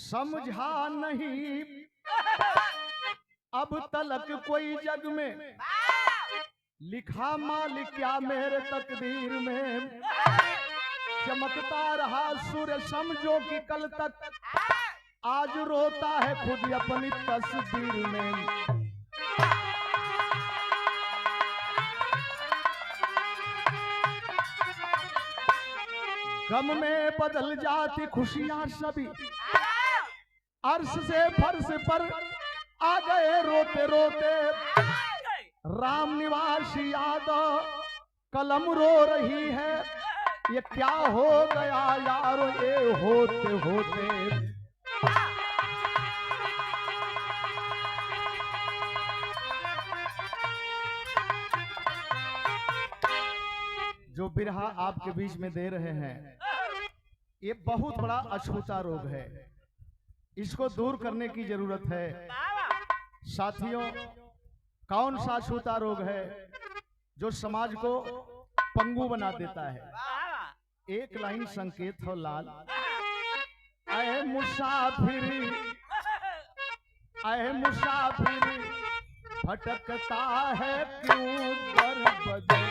समझा नहीं अब तलक कोई जग में, लिखा मालिक क्या मेरे तकदीर में। चमकता रहा सूर्य समझो कि कल तक, आज रोता है खुद अपनी तस्वीर में। गम में बदल जाती खुशियां सभी, अर्श से फर्श पर आ गए रोते रोते। राम निवास यादव कलम रो रही है, ये क्या हो गया यारो ये होते होते। जो बिरहा आपके बीच में दे रहे हैं, ये बहुत बड़ा अछूता रोग है, इसको दूर करने की जरूरत है। साथियों, कौन सा अछूता रोग है जो समाज को पंगु बना देता है? एक लाइन संकेत हो लाल, ऐ मुसाफिरी, ऐ मुसाफिरी भटकता है क्यों दर बदर।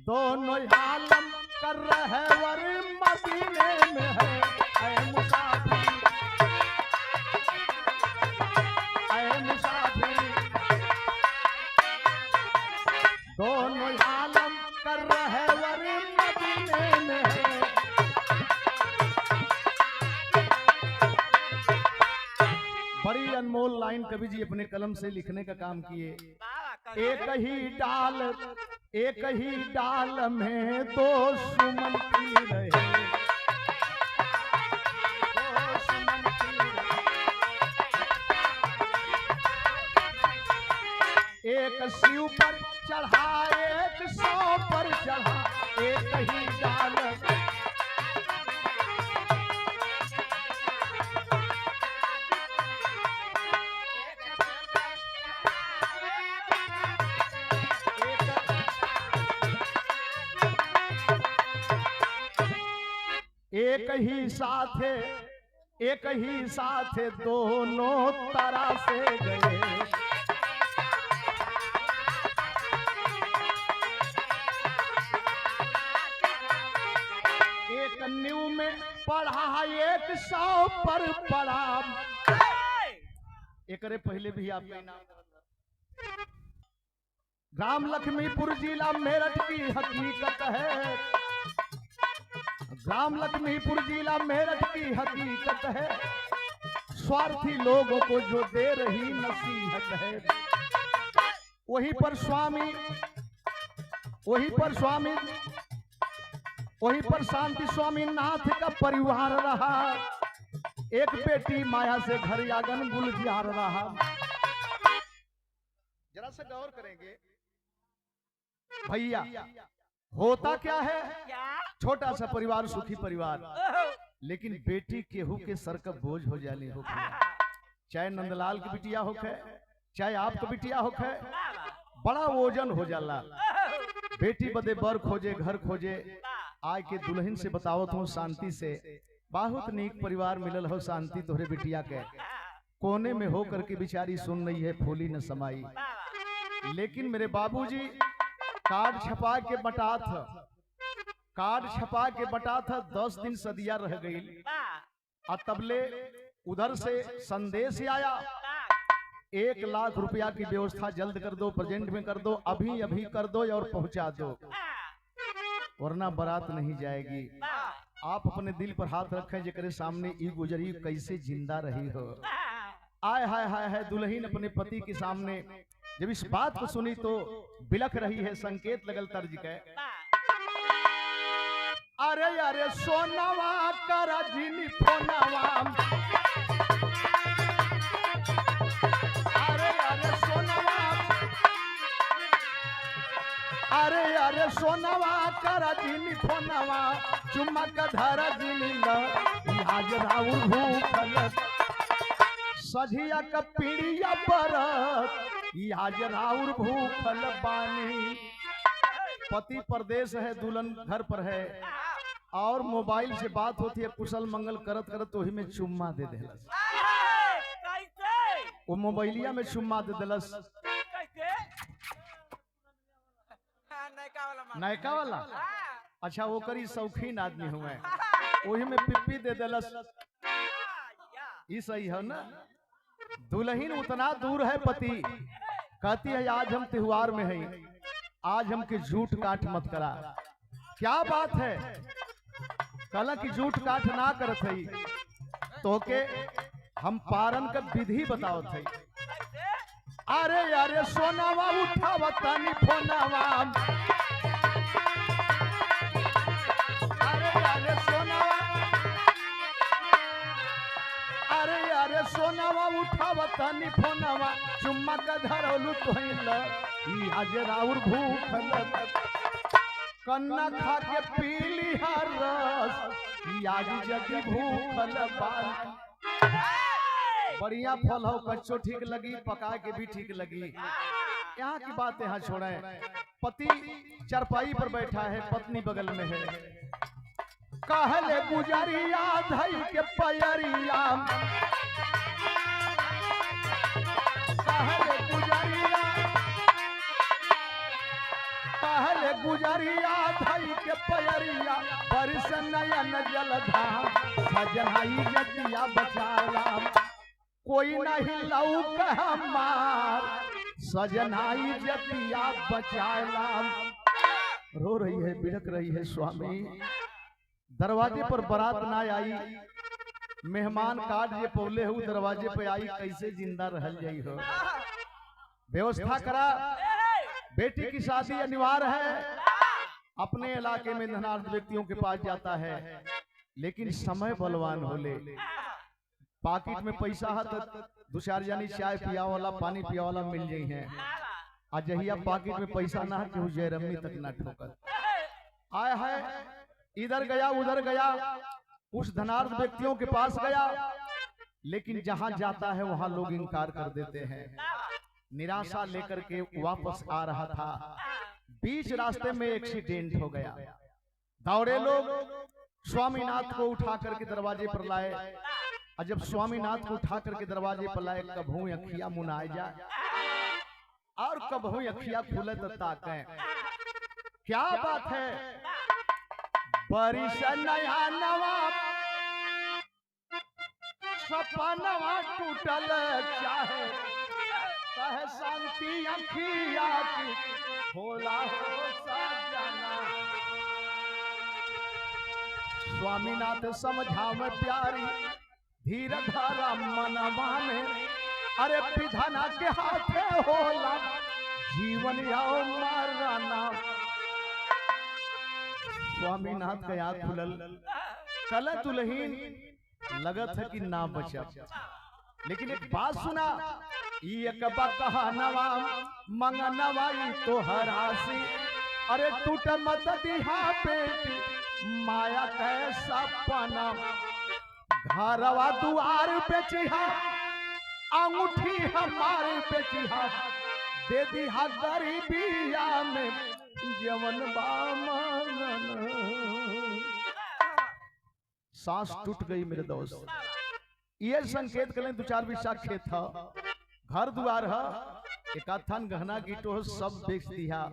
दोनों आलम कर रहे वर मदीने में है, ऐ मुसाफिर, ऐ मुसाफिर। दोनों आलम कर रहे वर मदीने में है। बड़ी अनमोल लाइन कवि जी अपने कलम से लिखने का काम किए। एक ही डाल में दो सुमन की रहे, दो सुमन की रहे। एक शिव पर चढ़ा एक सौ पर चढ़ा, एक ही डाल। एक ही साथ दोनों तरह से गए। एक न्यू में पढ़ा एक 100 पर पढ़ा। एक पहले भी आपका नाम राम लक्ष्मीपुर जिला मेरठ की हकीकत है। राम लक्ष्मीपुर जिला मेरठ की हकीकत है, स्वार्थी लोगों को जो दे रही नसीहत है। वहीं पर शांति स्वामी नाथ का परिवार रहा। एक बेटी माया से घर आंगन गुलजार रहा। जरा सा गौर करेंगे भैया, होता क्या है? छोटा सा परिवार, सुखी परिवार, लेकिन बेटी केहू के सर का बोझ हो जाली हो। चाहे नंदलाल की बिटिया होखे, चाहे आपका बिटिया होखे, बड़ा वजन हो जाला। बेटी बदे बर खोजे, घर खोजे। आय के दुल्हन से बतावत हूँ शांति से, बहुत नीक परिवार मिलल हो शांति तोहरे बिटिया के। कोने में हो करके बिचारी सुन रही है, फूली न समाई। लेकिन मेरे बाबूजी कार्ड छपा के बटा था, कार्ड छपा के बटा था। 10 दिन सदिया रह गई और तबले उधर से संदेश आया, 1 लाख रुपया की व्यवस्था जल्द कर दो, प्रेजेंट में कर दो, अभी अभी कर दो और पहुंचा दो, वरना बारात नहीं जाएगी। आप अपने दिल पर हाथ रखें, जेकरे सामने ई गुजरी कैसे जिंदा रही हो। आय हाय हाय हाय, दुल्हन अपने पति के सामने जब इस बात को सुनी तो बिलख रही है। संकेत लगल तर्ज के, अरे अरे सोनवा करा जिनी फोनवा, अरे अरे सोनवा, अरे अरे सोनवा करा जिनी फोनवा, चुम्मा का धारा जिनी ल हाजरा भूखल सझिया का पीड़िया बरत आज राउर भूखल बानी। पति परदेश है, दुल्हन घर पर है और मोबाइल से बात होती है, कुशल मंगल करत करत तो ही में चुम्मा दे देलस। वो मोबाइलिया में चुम्मा दे देलस। नयका वाला अच्छा, वो करी शौकीन आदमी हुए, वही में पिप्पी दे देलस। ये सही है ना। दुल्हन उतना दूर है, पति कहती है आज हम त्योहार में हैं, आज हमके झूठ काट मत करा। क्या बात है, कल की झूठ काट ना करत है तो के हम पारन का विधि बताओ थे। अरे अरे सोनावा उठावा तनी फोनावा, अरे अरे सोनावा, अरे अरे सोनावा उठावा तनी फोनावा, चुम्मा का धरलू तोहिल ई आज राउर भूखल कन्ना खा के पीली हर रस ई आज जगी भूखल बानी। बढ़िया फल हो, कच्चो ठीक लगी, पका के भी ठीक लगी। यहाँ की बात यहाँ छोड़े। पति चरपाई पर बैठा है, पत्नी बगल में है। कहले गुजरिया धई के पयरिया, कहले गुजरिया, कहले गुजरिया धई के पयरिया, बरस नयन जलधाम सजनाई जतिया बचाला। कोई नहीं लौक हमार सजनाई जतिया बचाला। रो रही है, बिलख रही है स्वामी। दरवाजे पर बारात ना आई, मेहमान कार्ड ये पौले हो दरवाजे पे आई, कैसे जिंदा रहल जाई हो। व्यवस्था करा, बेटी की शादी अनिवार्य है। अपने इलाके में धनार्थ व्यक्तियों के पास जाता है, लेकिन समय बलवान होले। पाकिट में पैसा है तो दो चार जानी चाय पिया वाला पानी पिया वाला मिल जाई है। अजहिया पाकिट में पैसा ना है कि जयरमनी तक ना ठोकर आया है। इधर गया उधर गया, उस धनार्थ व्यक्तियों के पास गया, लेकिन जहां जाता है वहां लोग इनकार कर देते हैं। निराशा लेकर के वापस आ रहा था, बीच रास्ते में एक्सीडेंट हो गया। दौड़े लोग स्वामीनाथ को उठा करके दरवाजे पर लाए, और जब स्वामीनाथ को उठा करके दरवाजे पर लाए, कभू अखिया मुनाए जा और कभू अखिया खुले तो ताके। क्या बात है, बरिस नया नवा सपनवा टूटल चाहे, कहे शांति अखिया की होला हो सजना। स्वामीनाथ समझावे प्यारी धीर धारा मनवा में, अरे विधाना के हाथे होला जीवन या मरना। स्वामीनाथ का आँख खुलल, कल दुल्हीन लगत है कि ना बचा, लेकिन एक बात सुना, एक कहनवा मंगनवाई तो हरासी, अरे टूट मत दिहा बेटी माया कैसा पना। घरवा दुआर बेचिहा अंगूठी हमारे बेचिहा, दे दिहा गरीबिया में जवन बामन। सांस टूट गई मेरे दोस्त। ये संकेत करें, दो चार बिस्सा खेत था, घर दुआर है, एक आथन गहना गिटो सब बेच दिया,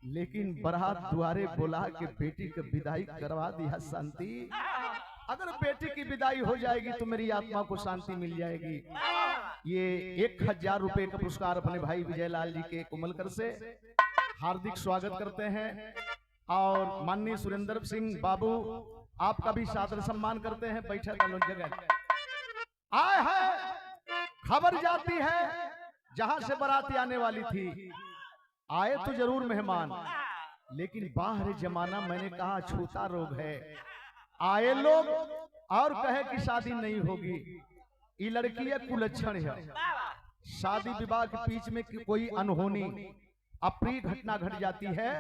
लेकिन बारात दुआरे बुला के बेटी की विदाई करवा दिया। शांति, अगर बेटी की विदाई हो जाएगी तो मेरी आत्मा को शांति मिल जाएगी। ये 1000 रुपए का पुरस्कार अपने भाई विजयलाल जी के कुमलकर से हार्दिक स्वागत करते हैं, और माननीय सुरेंद्र सिंह बाबू आपका भी सादर सम्मान करते हैं। बैठक का जगह आए है, खबर जाती है जहां से बाराती आने वाली थी, आए तो जरूर मेहमान, लेकिन बाहर जमाना मैंने कहा छूता रोग है। आए लोग और कहे कि शादी नहीं होगी, ये लड़की है कुलक्षण है। शादी विवाह के बीच में कोई अनहोनी अप्रिय घटना घट जाती है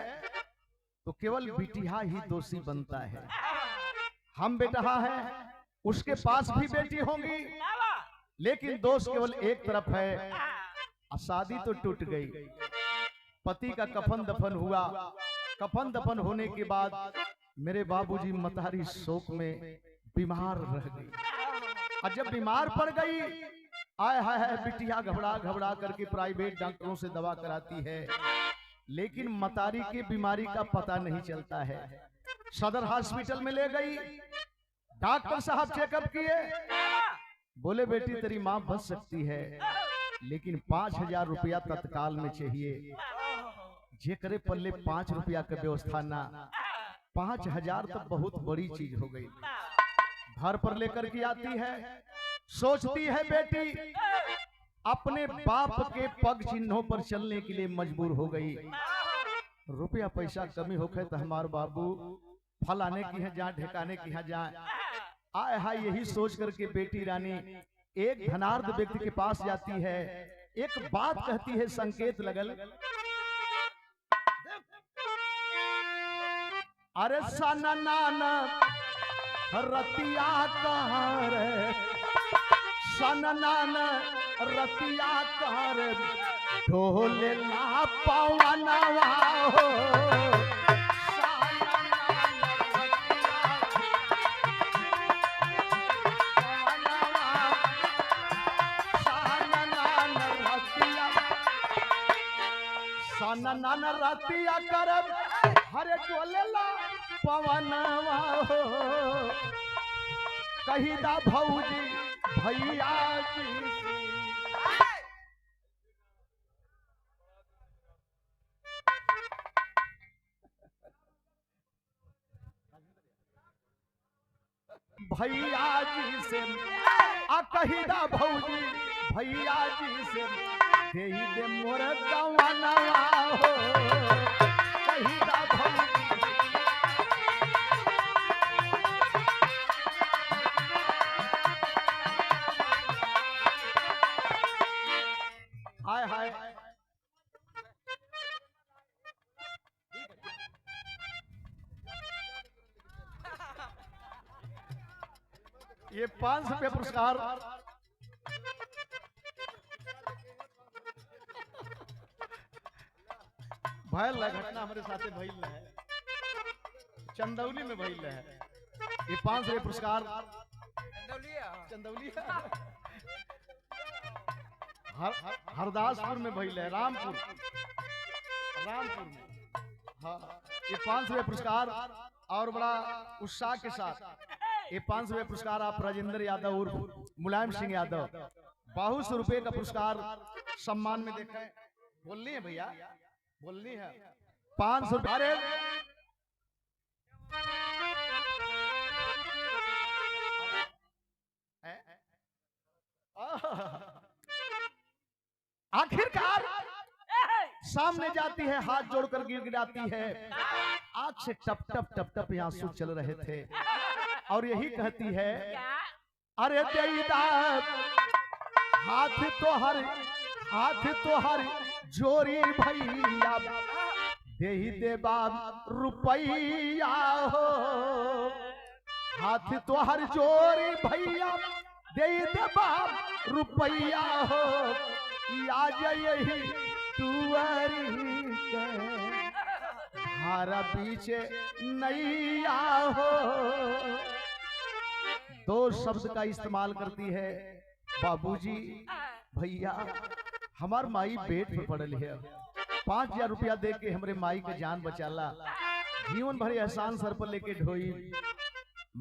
तो केवल बिटिया ही दोषी बनता है। हम बेटा है, उसके पास भी बेटी होंगी, लेकिन दोष केवल एक तरफ है, शादी तो टूट गई। पति का कफन दफन हुआ। कफन दफन होने के बाद मेरे बाबूजी मतारी शोक में बीमार रह गई। और जब बीमार पड़ गई, आय हाय हाय, बिटिया घबरा घबरा करके प्राइवेट डॉक्टरों से दवा कराती है, लेकिन मतारी की बीमारी का पता नहीं चलता है। सदर हॉस्पिटल में ले गई, डॉक्टर साहब चेकअप किए, बोले बेटी तेरी मां बच सकती है, लेकिन 5,000 रुपया तत्काल में चाहिए। जे करे पल्ले 5 रुपया का व्यवस्था ना, 5,000 तो बहुत बड़ी चीज हो गई। घर पर लेकर के आती है, सोचती है बेटी अपने बाप के पग चिन्हों पर चलने के लिए मजबूर हो गई। रुपया पैसा कमी होखे तो हमारे बाबू फलाने की है जहाँ, ढेकाने की है जहाँ, आय हाय, यही सोच करके बेटी रानी एक धनार्थ व्यक्ति के पास जाती है। एक बात कहती है, संकेत लगल, अरे सननान रतिया कहाँ रे, सननान रतिया कहाँ रे, ढोले ला पवनवा हो, नन रतिया करब हरे टोलेला पवनवा हो, कही दा भौजी भैया जी। भैया जी से आ कही दा भौजी भैया जी से, दे दे मोर गवनवा हो, कही दा भौजी। हाय हाय, ये 500 रुपये पुरस्कार भयल है। घटना हमारे साथ भइल है, चंदौली में भइल है। ये 500 रुपये पुरस्कार चंदौली हरदासपुर में भइल है, रामपुर में। हाँ, ये 500 रुपये पुरस्कार और बड़ा उत्साह के साथ ये 500 रुपये पुरस्कार आप राजेंद्र यादव उर्फ मुलायम सिंह यादव, बहुत सौ रुपये का पुरस्कार सम्मान में देखा है। बोलनी है भैया, बोलनी है 500 रुपये। अरे आखिरकार सामने जाती है, हाथ जोड़कर गिड़गिड़ाती है, आंख से टप टप टप टप आंसू चल रहे थे, और यही कहती है, अरे देईदा हाथ तो हर जोरी भैया, देही दे बाब रुपैया हो, हाथ तो हर जोरी भैया, देही दे बाब रुपैया हो, आज यही तुअरी के हारा पीछे नैया हो। दो शब्द का इस्तेमाल करती है, बाबूजी भैया हमार माई पेट में पड़ल है, 5,000 रुपया दे के हमरे माई के जान बचाला, जीवन भर एहसान सर पर लेके ढोई।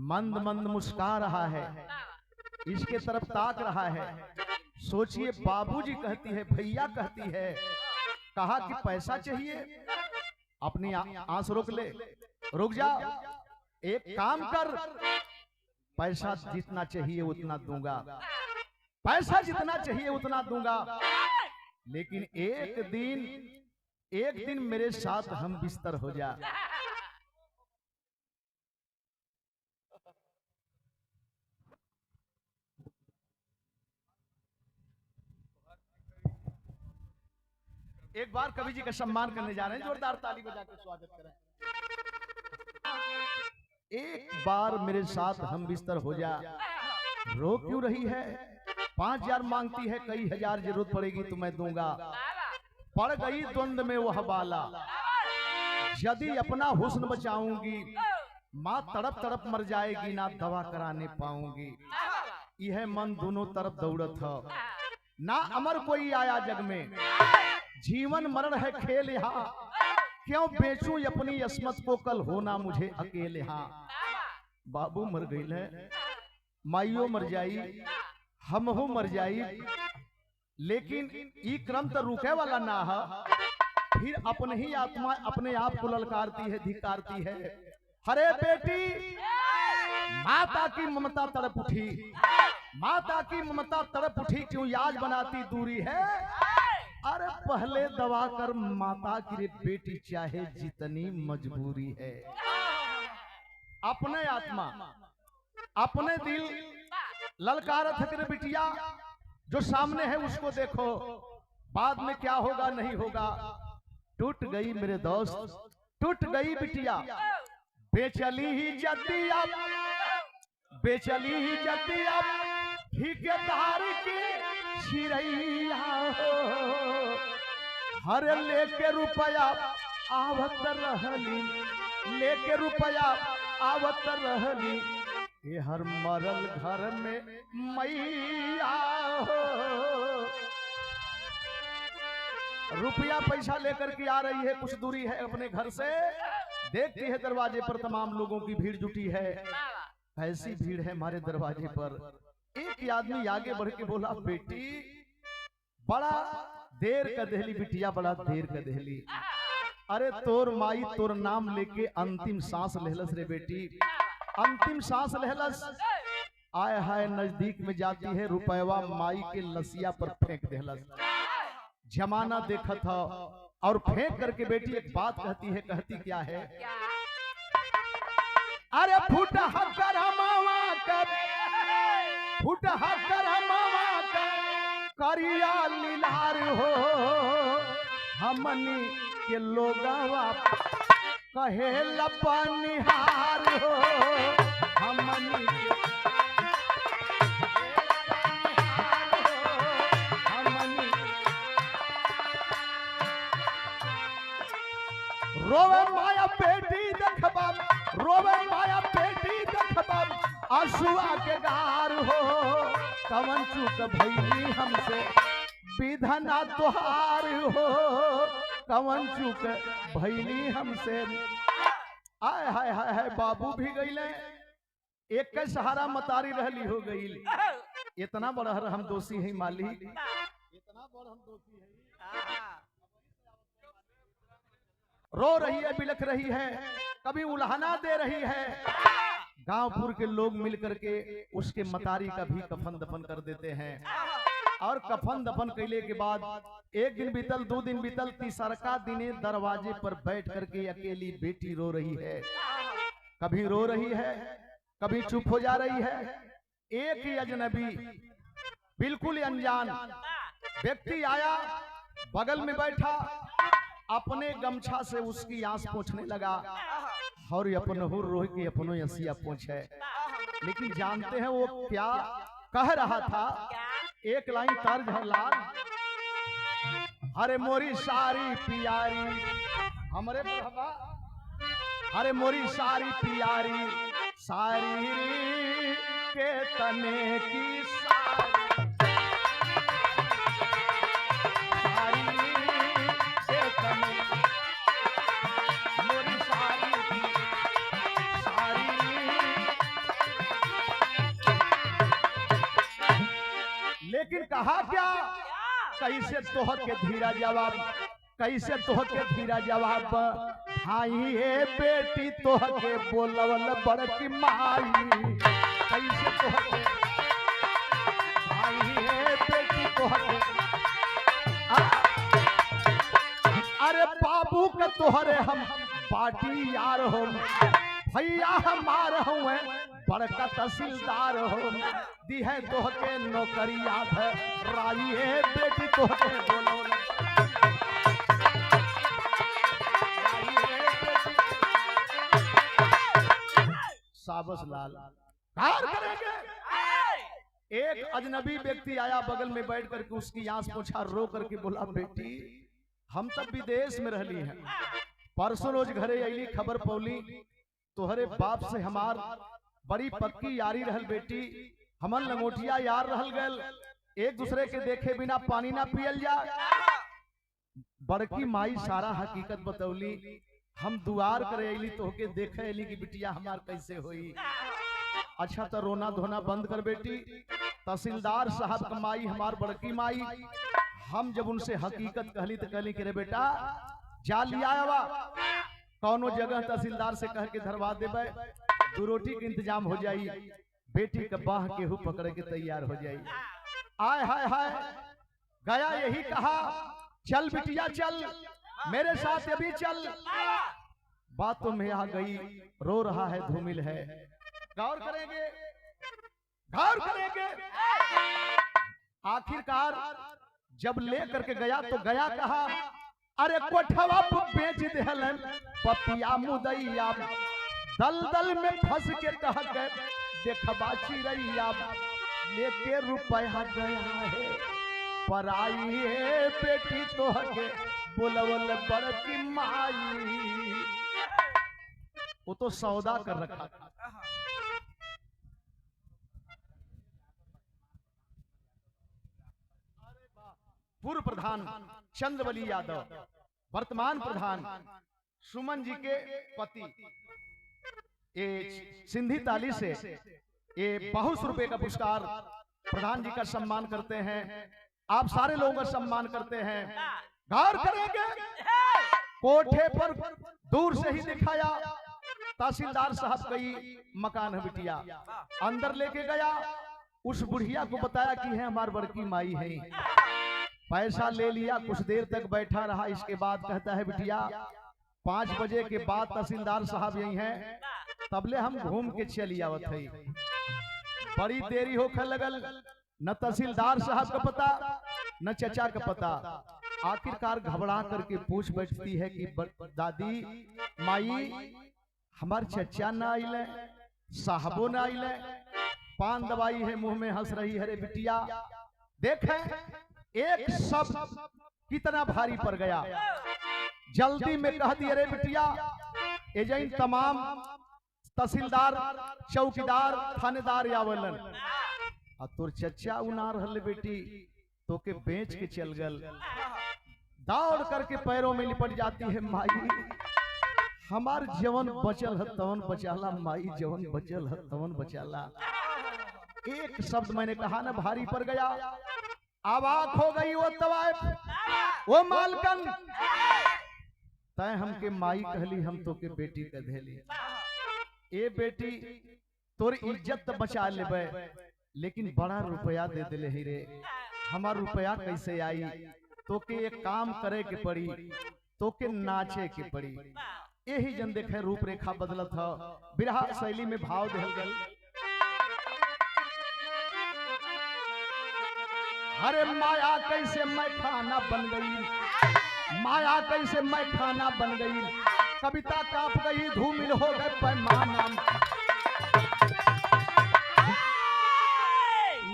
मंद मंद मुस्कुरा रहा है, इसके तरफ ताक रहा है। सोचिए, बाबूजी कहती है, भैया कहती है, कहा कि पैसा चाहिए, अपनी आंस रोक ले, रुक जा, एक काम कर, पैसा जितना चाहिए उतना दूंगा, पैसा जितना चाहिए उतना दूंगा, लेकिन एक दिन मेरे साथ हम बिस्तर हो जा। एक बार कवि जी का सम्मान करने जा रहे हैं, जोरदार ताली बजा के स्वागत करें। एक बार मेरे साथ हम बिस्तर हो जा, रो क्यों रही है, 5,000 मांगती है, कई हजार जरूरत पड़ेगी तो मैं दूंगा। पड़ गई द्वंद में वह बाला, यदि अपना हुस्न बचाऊंगी माँ तड़प तड़प मर जाएगी, ना दवा कराने पाऊंगी। यह मन दोनों तरफ दौड़त है, ना अमर कोई आया जग में, जीवन मरण है खेल यहाँ, क्यों बेचूं अपनी अस्मत को, कल होना मुझे अकेले यहाँ। बाबू मर गई है, माइयो मर जाई, हम हो मर जाई, लेकिन ई क्रम तो रुके वाला ना है। फिर अपने ही आत्मा अपने आप को ललकारती है, धिकारती है। हरे बेटी, माता की ममता तड़प उठी, माता की ममता तड़प उठी, क्यों याद बनाती दूरी है। अरे पहले दवा कर माता की रे बेटी, चाहे जितनी मजबूरी है। अपने आत्मा अपने दिल ललकारत है कि बिटिया जो सामने है उसको देखो, बाद में क्या होगा नहीं होगा। टूट गई मेरे दोस्त, टूट गई बिटिया, बेचली ही जतिया, बेचली ही जतिया, ठेकेदार की छिरैया हो। हर लेके रुपया आवत रहली, लेके रुपया आवत रहली, ये हर मरल घर में मैया हो। रुपया पैसा लेकर के आ रही है, कुछ दूरी है अपने घर से, देखती है दरवाजे पर तमाम लोगों की भीड़ जुटी है। ऐसी भीड़ है हमारे दरवाजे पर। एक आदमी आगे बढ़ के बोला, बेटी बड़ा देर का दहली बिटिया, बड़ा देर का दहली। अरे तोर माई तोर नाम लेके अंतिम सांस लेहलस रे बेटी, अंतिम सांस लेहलस। आय हाय नजदीक में जाती है, रुपयवा माई के लसिया पर फेंक देहलस। जमाना देखा था और फेंक करके बेटी एक बात कहती है, कहती क्या है। अरे फुटा कर मावा कर, फुटा कर मावा कर, करिया लीलार हो। हमनी के लोगवा कहे लपनिहार हो, हमनी रोवे माया बेटी देखबा, रोवे माया बेटी देखबा, आंसुआ के गार हो। कवन चूक भइली हमसे विधना तोहार हो, कवन चूक भइली हमसे। आय हाय हाय हाय, बाबू भी गईले, एक के सहारा मतारी रहली हो गई। इतना बड़ा हम दोषी है मालिक, इतना बड़ा हम दोषी है। रो रही है, बिलख रही है, कभी उल्हाना दे रही है। गांवपुर के लोग मिलकर के उसके मतारी का भी कफन दफन कर देते हैं। और कफन दफन कैले के बाद एक दिन बीतल, 2 दिन बीतल, तीसरका दिने दरवाजे पर बैठ करके अकेली बेटी रो रही है। कभी रो रही है, कभी चुप हो जा रही है। एक ही अजनबी बिल्कुल अनजान व्यक्ति आया, बगल में बैठा, अपने गमछा से उसकी आंस पोंछने लगा और अपनहु रोह की अपनो हंसिया पोंछे। लेकिन जानते हैं वो क्या कह रहा था। एक लाइन तर्ज है लाल, अरे मोरी सारी पियारी, हमरे बाबा, अरे मोरी सारी पियारी, सारी के तने की सारी, मोरी सारी सारी। लेकिन कहा क्या, कैसे तोह के धीरा जवाब, कैसे तोह के धीरा जवाब। भाई हे बेटी तोह के बोलवल बड़की माई, कैसे तोह के भाई हे बेटी तोह के। अरे बाबू के तोहरे हम पार्टी यार हो, भैया हमार हुए बड़का तहसीलदार हो। दी है तोह के नौकरिया है, राई है बेटी तोह के बोलो। साबस लाल कार करेंगे, एक अजनबी व्यक्ति आया बगल में बैठ करके उसकी आंस पोछा रो करके बोला, बेटी हम तब विदेश में रहली हैं, परसों रोज घरे अली खबर पौली तोहरे बाप से हमार बड़ी पक्की यारी रहल बेटी, हमन लंगोटिया यार रहल गल, एक दूसरे के देखे बिना पानी ना पियल जा। बड़की माई सारा हकीकत बतौली, हम दुआर करे अली तोहके देखे अली कि बिटिया हमार कैसे होई। अच्छा तो रोना धोना बंद कर बेटी। तहसीलदार साहब का माई हमार बड़की माई, हम जब उनसे हकीकत कहली तो कहली कि रे बेटा जा लिया आवा कौनो जगह तहसीलदार से कह के धरवा देबे, 2 रोटी के इंतजाम हो जाई, बेटी का बाह केहू पकड़ के तैयार हो जाई। आय हाय हाय गया यही कहा, चल बिटिया चल मेरे साथ अभी चल। बातों में आ गई, रो रहा है धूमिल है, गौर करेंगे गौर करेंगे। आखिरकार जब ले करके गया तो गया कहा, अरे कोठवा बेच देहलन पपिया मुदैया, दलदल में फंस के कह गए देखबा चिड़ैया, लेके रुपया गया है पराई है बेटी तोहके बोलवल बड़की माई। वो तो सौदा कर रखा था। पूर्व प्रधान चंद्रबली यादव, वर्तमान प्रधान सुमन जी के पति, ये सिंधी ताली से ये बहुत रुपए का पुरस्कार प्रधान जी का सम्मान करते हैं। आप सारे लोगों का सम्मान करते हैं। गौर करेंगे, कोठे पर दूर से ही दिखाया तहसीलदार साहब का ही मकान है बिटिया, अंदर लेके गया, उस बुढ़िया को बताया कि है हमारी बड़की माई है, पैसा ले लिया, कुछ देर तक बैठा रहा। इसके बाद कहता है बिटिया 5 बजे के बाद तहसीलदार साहब यही हैं, तबले हम घूम के चली आवत है। बड़ी देरी होकर लगल, न तहसीलदार साहब का पता न चचा का पता। आखिरकार घबरा करके पूछ बैठती है कि दादी माई हमार चचा ना आइले, साहबो ना आइले, पान दवाई है मुंह में, हंस रही है। रे बिटिया देखें एक शब्द कितना भारी पड़ गया, जल्दी में कह दिए रे बिटिया एजेंट तमाम तहसीलदार चौकीदार थानेदार यावलन, और तोर चचा उना रहल बेटी तो के बेच के चल गल। दौड़ करके पैरों में लिपट जाती है, माई हमार जवन बचल है तवन बचाला, माई जवन बचल है तवन बचाला। एक शब्द मैंने कहा ना भारी पड़ गया, आवाज हो गई वो तवाइफ वो मालकन, तय हमके माई कहली हम तो के बेटी कह देली। ए बेटी तोर इज्जत तो बचा लेबे, लेकिन बड़ा रुपया दे दिले ही रे, हमार रुपया कैसे आई? तो के एक काम करे के पड़ी, तो के नाचे के पड़ी। यही जन देखे रूपरेखा बदलत है, बिरहा शैली में भाव दिहल गल। अरे माया कैसे मैं खाना बन गई, माया कैसे मैं खाना बन गई, कविता कांप गई धूमिल हो गए पैमाना।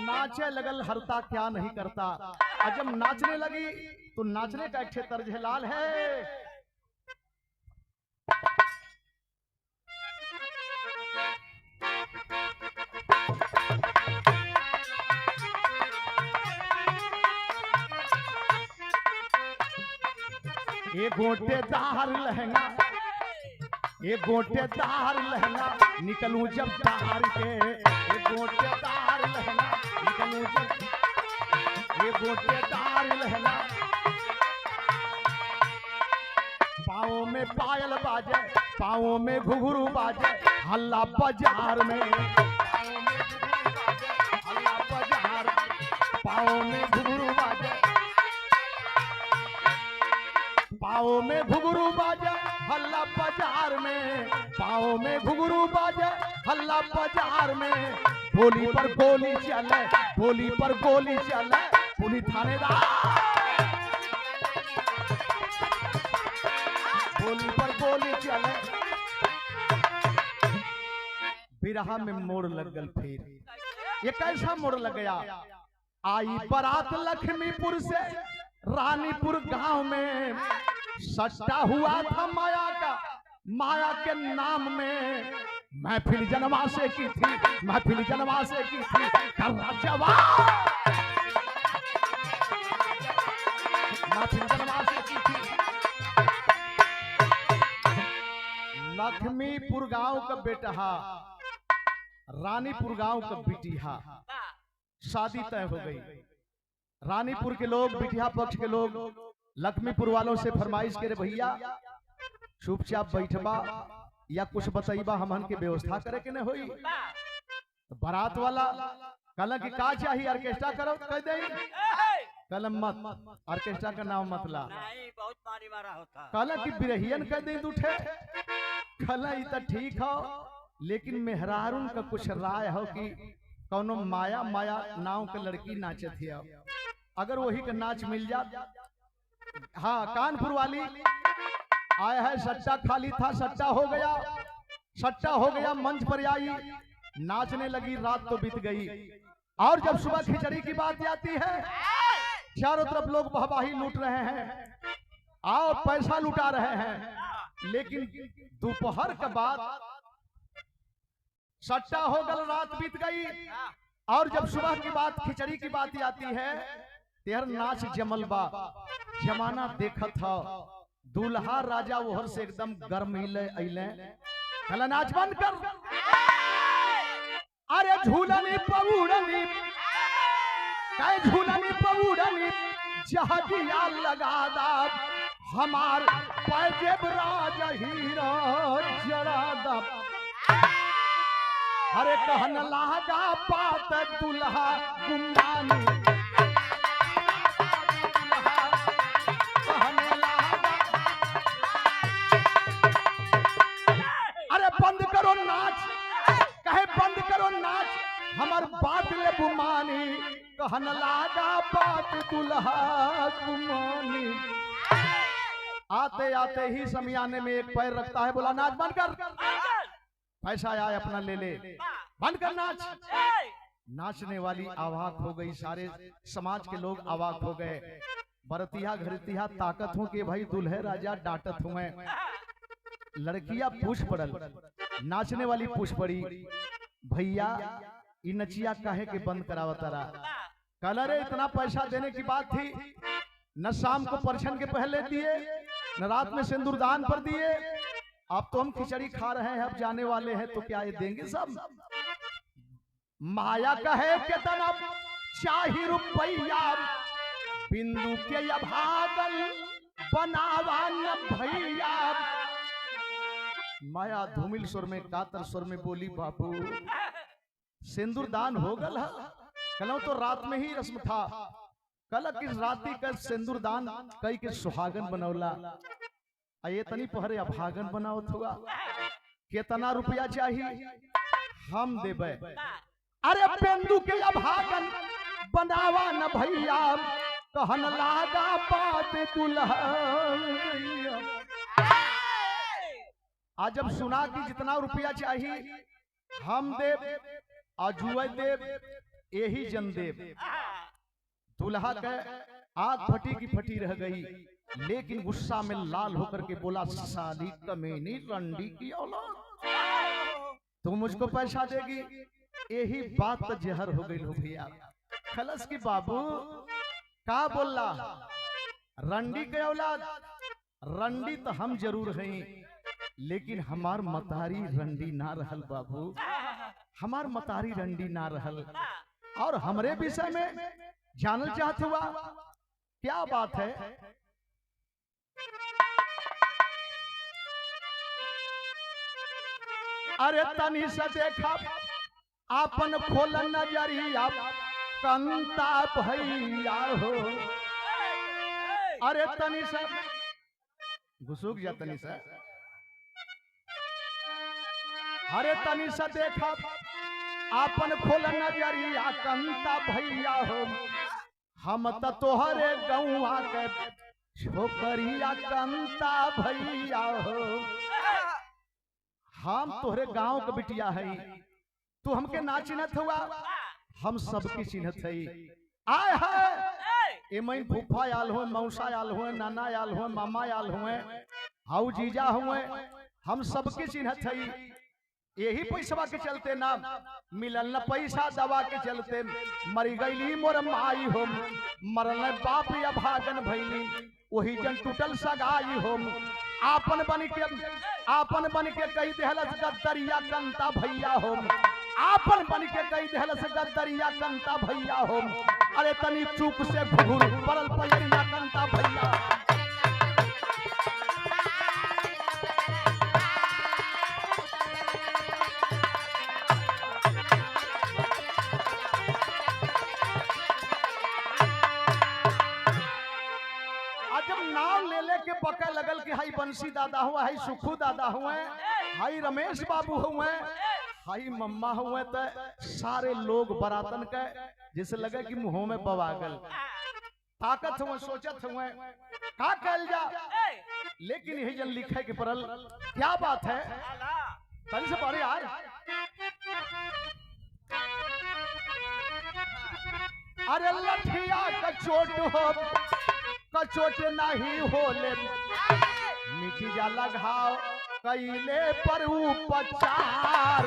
नाचे लगल हरता क्या नहीं करता, और जब नाचने लगी तो नाचने का एक तर्ज है लाल है। ये गोटेदार लहंगा, ये गोटेदार लहंगा निकलूं जब तार के, ये गोटेदार लहंगा निकलूं जब, ये गोटेदार लहंगा। पाँव में पायल बाजे, पाँव में घुघरू बाजे, हल्ला बाजार में, हल्ला बाजार, पाँव में घुघरू बाजे, पाँव में घुघरू बाजे हल्ला बाजार में, पाँव में घुघरू बाजे हल्ला बाजार में। गोली पर गोली चले, गोली पर गोली चले, पुलिस थानेदार, गोली पर गोली चले। बिरहा में मोड़ लग गल फिर ये कैसा मोड़ लग गया। आई बारात लक्ष्मीपुर से रानीपुर गांव में, सट्टा हुआ था माया का, माया के नाम में। महफिल जन्मा से की थी, महफिल जन्मा से की थी कर्रा जवान, महफिल जन्मा से की थी। लक्ष्मीपुर गांव का बेटहा, रानीपुर गांव का बिटिया, शादी तय हो गई। रानीपुर के लोग, बिटिया पक्ष के लोग लक्ष्मीपुर वालों से फरमाइश करे, भैया चुपचाप बैठबा या कुछ बताइबा, हमन के व्यवस्था करे के न होई। तो बारात वाला कहला कि का चाहिए, ऑर्केस्ट्रा करो, कह दे कलम मत, ऑर्केस्ट्रा का नाम मत ला, नहीं बहुत मारी मारा होता। कहला कि बिरहियन कह दे उठे, कहला ई तो ठीक हो, लेकिन मेहरारून का कुछ राय हो कि कौनो माया माया नाव के लड़की नाचे थी, अगर वही का नाच मिल जा। हाँ, कानपुर वाली आया है, सट्टा खाली था, सट्टा हो गया, सट्टा हो गया, मंच पर आई, नाचने लगी, रात तो बीत गई। और जब सुबह खिचड़ी की बात आती है, चारों तरफ लोग वाहवाही लूट रहे हैं और पैसा लुटा रहे हैं, लेकिन दोपहर के बाद सट्टा हो गल, रात बीत गई। और जब सुबह की बात, खिचड़ी की बात आती है, तेहर नाच जमल बा, जमाना देखत हो, दूल्हा राजा वोहर से एकदम गर्म अइले, कहला नाच बंद कर, अरे झूलनी पौड़नी, कई झूलनी पौड़नी जहाजिया लगा दा, हमार पैजेब राज हीरा जड़ा दा। अरे कहन लागा पात दुल्हा गुमानी, अरे बंद करो नाच, कहे बंद करो नाच, हमार बात ले गुमानी, कहन लागा बात दुल्हा गुमानी। आते आते ही समियाने में एक पैर रखता है, बोला नाच बंद कर, पैसा आया अपना ले ले, बंद कर नाच। नाचने वाली अवाक हो गई, सारे समाज के लोग अवाक हो गए। बरतिया घरतिया ताकत हो के भाई दुल्हे राजा डांटत हुए, लड़कियां पूछ पड़ल, नाचने वाली पूछ पड़ी, भैया इ नचिया काहे के बंद करावता रहा। कल रे इतना पैसा देने की बात थी, न शाम को परछन के पहले दिए, न रात में सिंदूरदान पर दिए, अब तो हम खिचड़ी खा रहे हैं, अब जाने वाले हैं तो क्या ये देंगे सब। माया कहे कितना चाही रुपया, बिंदु के अभागल बनावा न भैया। माया धूमिल स्वर में, कातर स्वर में बोली, बाबू सिंदूरदान हो गल है, कल तो रात में ही रस्म था, कल किस राती का सिंदूरदान कई के सुहागन बनौला, ये तनी पहरे अभागन बनावत हुआ। कितना रुपया चाहिए, हम देबे, अरे बिंदु के अभागन बनावा न भैया, कहन लागा बात दुल्हा। आज जब सुना कि जितना रुपया चाहिए हम देव, अजुए देव, यही जन देव। दुल्हा के आग फटी की फटी रह गई, लेकिन गुस्सा में लाल होकर के बोला, साली कमीनी रंडी की औलाद, तू मुझको पैसा देगी, यही बात तो जहर हो गई। भैया खलस की बाबू का बोला, रंडी के औलाद, रंडी तो हम जरूर हैं, लेकिन हमार मतारी रंडी ना रहल बाबू, हमार मतारी रंडी ना रहल। और हमरे विषय में जानल चाहत हुआ, क्या बात है? अरे तनी से देखा आपन खोल नजरिया, कंता भैया हो। अरे तनी से घुसुक जा, तनी से, अरे तनी से देखा आपन खोल नजरिया, कंता भैया हो। हम तो तोहरे गौआ के छोकरिया, कंता भैया हो। हम तोहरे गांव के बिटिया है, तू हमके नाचिनत हुआ, हम सबकी चिन्हत है आय है एमन फूफा आल हुए, मौसा आल हुए, नाना आल हुए, मामा आल हुए, हाउ जीजा हुए, हम सबके चिन्हत है। यही पैसा के चलते ना मिलल न पैसा दवा के चलते मरी गईली मोर माई हो, मरल बाप या भागन भैली वही जन टूटल सगाई हो। आपन बन के कई देहलस गद्दरिया कंता भैया हो, आपन बन के कई देहलस गद्दरिया कंता भैया हो। अरे तनी चूक से घुघुर पड़ल पैरिया कंता भैया। के पका लगल कि हाई बंसी दादा हुआ, हाई सुखू दादा हुए, हाई रमेश बाबू हुए, हाई मम्मा हुए, तो सारे लोग बरातन के जैसे लगे कि मुंहों में बवागल ताकत हुए, सोचत हुए का कल जा। लेकिन यही जन लिखे के परल क्या बात है तरी से पढ़े यार। अरे लठिया का चोट हो कचोट नहीं होले, मिठी जा लगाओ कैले पर उपचार।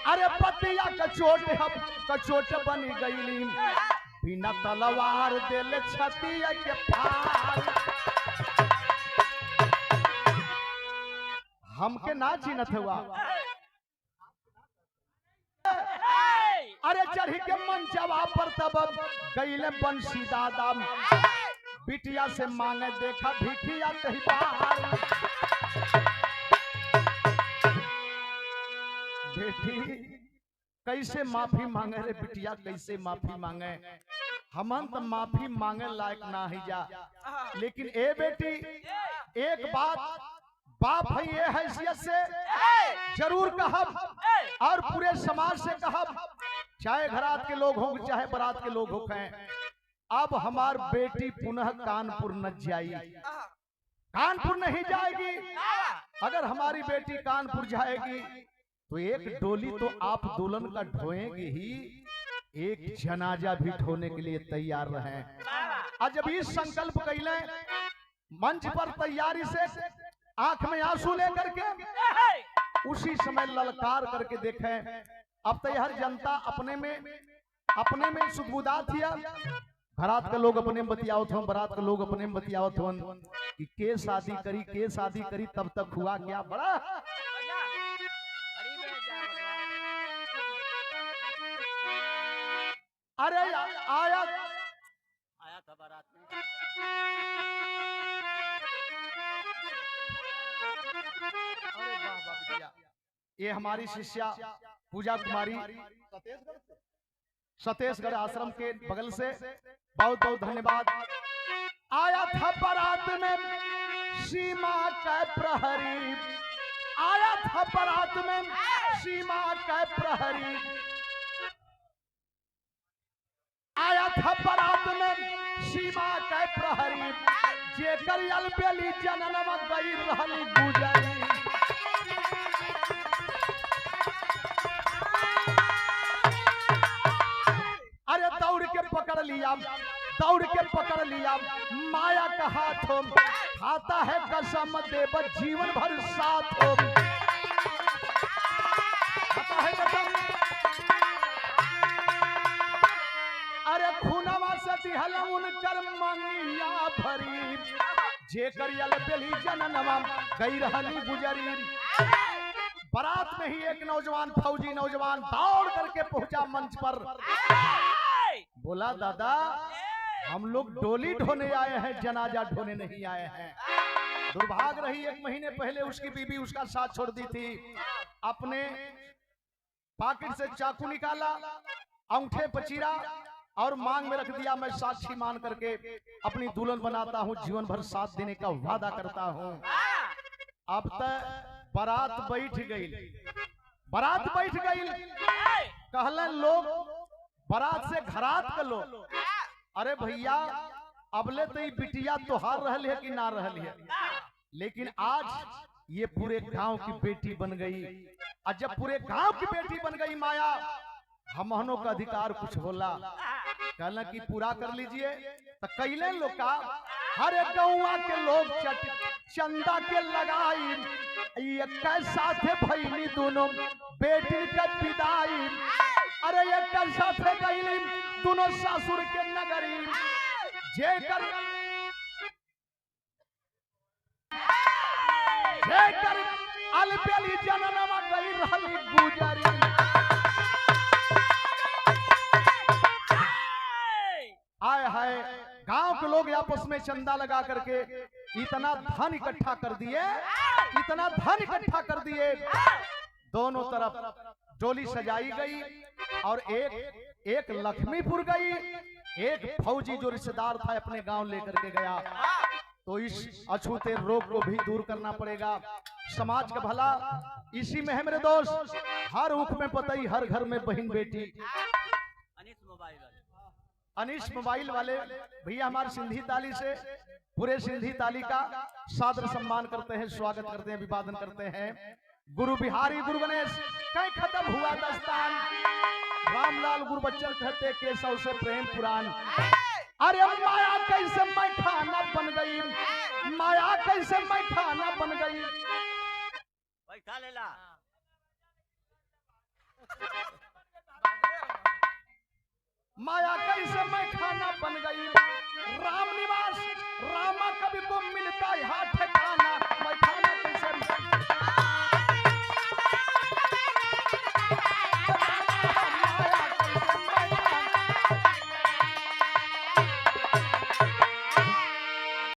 अरे पतिया कचोट हम कचोट बन गईली, बिना तलवार दिल छतिया के फार। हमके ना चिन्हत हुआ। अरे चढ़ी के मंचवा पर तब गईले बंसी दादा, बिटिया से मांगे देखा भिखिया कहीं बाहर। बेटी कैसे माफी मांगे रे बिटिया, कैसे माफी मांगे, हमन तो माफी मांगे लायक ना ही जा। लेकिन ए बेटी एक बात बाप है ये हैसियत से जरूर कहब और पूरे समाज से कहब, चाहे घरात के लोग हों चाहे बारात के लोग हों। अब हमार बेटी पुनः कानपुर न जाएगी, कानपुर नहीं जाएगी। अगर हमारी बेटी कानपुर जाएगी तो एक डोली तो आप दुल्हन का ढोएंगे ही, एक जनाजा भी ढोने के लिए तैयार रहे। और जब इस संकल्प कैले मंच पर तैयारी से आंख में आंसू लेकर के उसी समय ललकार करके देखें। अब तो हर जनता अपने में सुदबुदा थिया, घरात के लोग अपने में बतियावत हो, बारात के लोग अपने में बतियावत हो कि के शादी करी, तब तक हुआ क्या बड़ा। अरे आया था बारात में। अरे वाह वाह, ये हमारी शिष्या पूजा कुमारी सतेशगढ़ आश्रम के बगल से बहुत बहुत धन्यवाद। आया था बारात में सीमा का प्रहरी, आया था बारात में सीमा का प्रहरी, आया था बारात में सीमा का प्रहरी, जेकर अलबेली जननवा गई रहली गुजरी। अरे दौड़ के पकड़ लिया माया का हाथों, खाता है कसम देव जीवन भर साथ हो, खाता है कसम। अरे खूनवा से दिहल उनकर मंगिया भरी, जेकर अलबेली जननवा गई रहली गुजरी। बारात में ही एक नौजवान फौजी नौजवान दौड़ करके पहुंचा मंच पर, बोला दादा हम लोग डोली ढोने आए हैं, जनाजा ढोने नहीं आए हैं। दुर्भाग्य रही, एक महीने पहले उसकी बीबी उसका साथ छोड़ दी थी। अपने पॉकेट से चाकू निकाला, अंगूठे पर चीरा और मांग में रख दिया, मैं साक्षी मान करके अपनी दुल्हन बनाता हूँ, जीवन भर साथ देने का वादा करता हूँ। अब तक बारात बैठ गई, कहलन लोग बारात से घरात के लोग, अरे भैया अबले तो बिटिया तोहार रहल है कि ना रहल है, लेकिन आज ये पूरे गांव की बेटी बन गई। और जब पूरे गांव की बेटी बन गई माया, हमहनों का अधिकार कुछ होला, कहला कि पूरा कर लीजिए। तो कैले लोग का हर एक गौवा के लोग चंदा के लगाई, ये साथे भैली दोनों बेटी के विदाई। अरे एक साथे गईली दोनों ससुर के नगरी, जेकर अलबेली जननमा गई रहली गुजरी। आए हाय, गांव के लोग आपस में चंदा लगा करके इतना धन इकट्ठा कर दिए, इतना धन इकट्ठा कर दिए। दोनों तरफ डोली सजाई गई और एक लक्ष्मीपुर गई, एक फौजी जो रिश्तेदार था अपने गांव लेकर के गया। तो इस अछूते रोग को भी दूर करना पड़ेगा, समाज का भला इसी में है मेरे दोस्त। हर उख में पतई, हर घर में बहन बेटी। अनिश मोबाइल वाले भैया हमारे सिंधी ताली से पूरे सिंधी ताली का सादर सम्मान करते हैं, स्वागत करते हैं, अभिवादन करते हैं। गुरु बिहारी गुरु गणेश कहीं खत्म हुआ दस्तान, रामलाल गुरु बच्चन कहते केशव से प्रेम पुराण। अरे माया कैसे मैं खाना बन गई, माया कैसे मैं खाना बन गई। बैठा लेला माया कैसे मैं खाना बन गई। राम निवास रामा कभी को मिलता यहाँ ठिकाना,